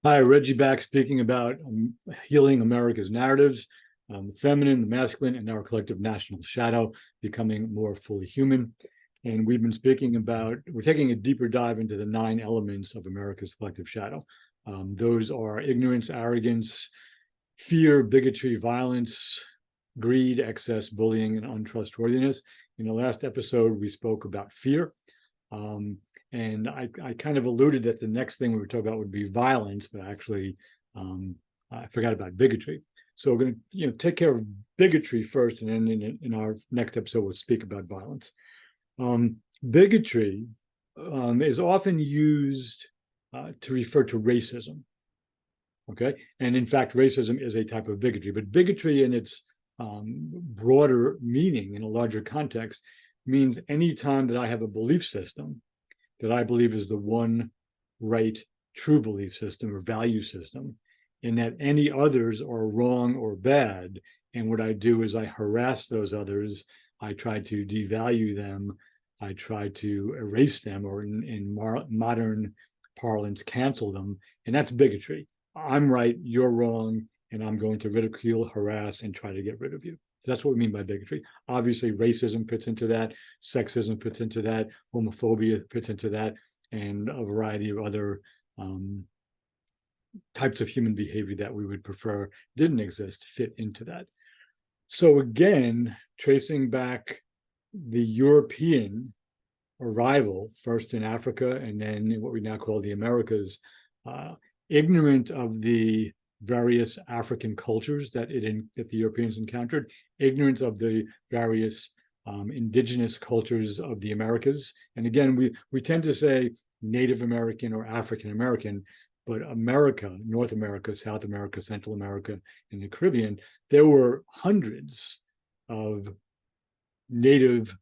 Hi, Reggie back speaking about healing America's narratives, the feminine, the masculine, and our collective national shadow, becoming more fully human. And we've been speaking about, we're taking a deeper dive into the 9 elements of America's collective shadow. Those are ignorance, arrogance, fear, bigotry, violence, greed, excess, bullying, and untrustworthiness. In the last episode, we spoke about fear. And I kind of alluded that the next thing we would talk about would be violence, but actually I forgot about bigotry. So we're going to take care of bigotry first, and then in our next episode we'll speak about violence. Bigotry is often used to refer to racism. Okay, and in fact, racism is a type of bigotry, but bigotry in its broader meaning, in a larger context, means any time that I have a belief system that I believe is the one right, true belief system or value system, and that any others are wrong or bad. And what I do is I harass those others. I try to devalue them. I try to erase them, or in modern parlance, cancel them. And that's bigotry. I'm right, you're wrong, and I'm going to ridicule, harass, and try to get rid of you. So that's what we mean by bigotry. Obviously, racism fits into that, sexism fits into that, homophobia fits into that, and a variety of other types of human behavior that we would prefer didn't exist fit into that. So again, tracing back the European arrival, first in Africa and then in what we now call the Americas, ignorant of the various African cultures that the Europeans encountered, ignorant of the various indigenous cultures of the Americas. And again, we tend to say Native American or African American, but America, North America, South America, Central America, and the Caribbean, there were hundreds of native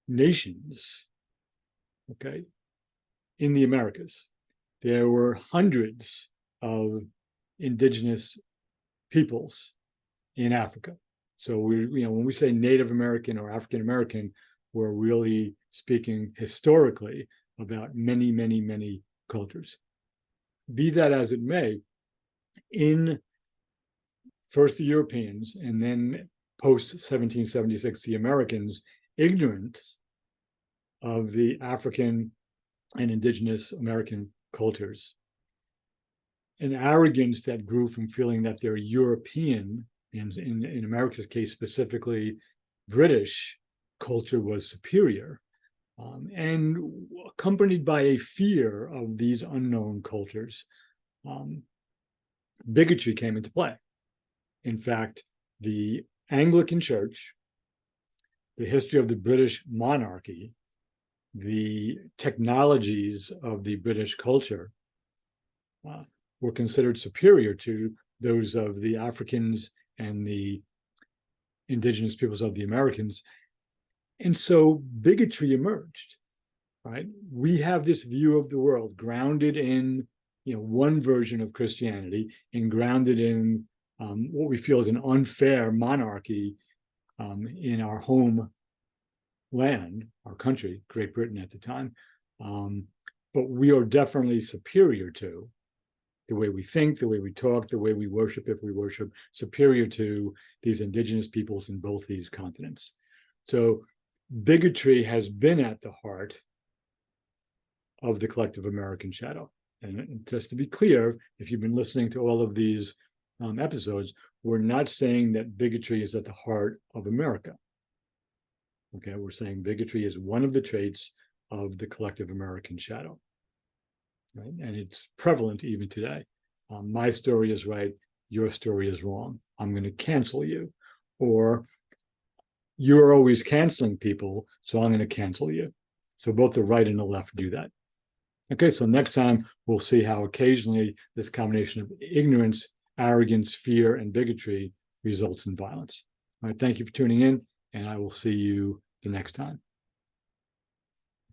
nations, okay, in the Americas. There were hundreds of indigenous peoples in Africa. So when we say Native American or African American, we're really speaking historically about many, many, many cultures. Be that as it may, in first the Europeans and then post 1776, the Americans, ignorant of the African and indigenous American cultures, an arrogance that grew from feeling that they're European, and in America's case specifically, British culture was superior, and accompanied by a fear of these unknown cultures, bigotry came into play. In fact, the Anglican Church, the history of the British monarchy, the technologies of the British culture were considered superior to those of the Africans and the indigenous peoples of the Americans. And so bigotry emerged, right? We have this view of the world grounded in, one version of Christianity and grounded in what we feel is an unfair monarchy in our home land, our country, Great Britain at the time. But we are definitely superior to the way we think, the way we talk, the way we worship, if we worship, superior to these indigenous peoples in both these continents. So bigotry has been at the heart of the collective American shadow. And just to be clear, if you've been listening to all of these episodes, we're not saying that bigotry is at the heart of America. Okay, we're saying bigotry is one of the traits of the collective American shadow, right? And it's prevalent even today. My story is right, your story is wrong. I'm going to cancel you. Or you're always canceling people, so I'm going to cancel you. So both the right and the left do that. Okay, so next time we'll see how occasionally this combination of ignorance, arrogance, fear, and bigotry results in violence. All right, thank you for tuning in, and I will see you the next time.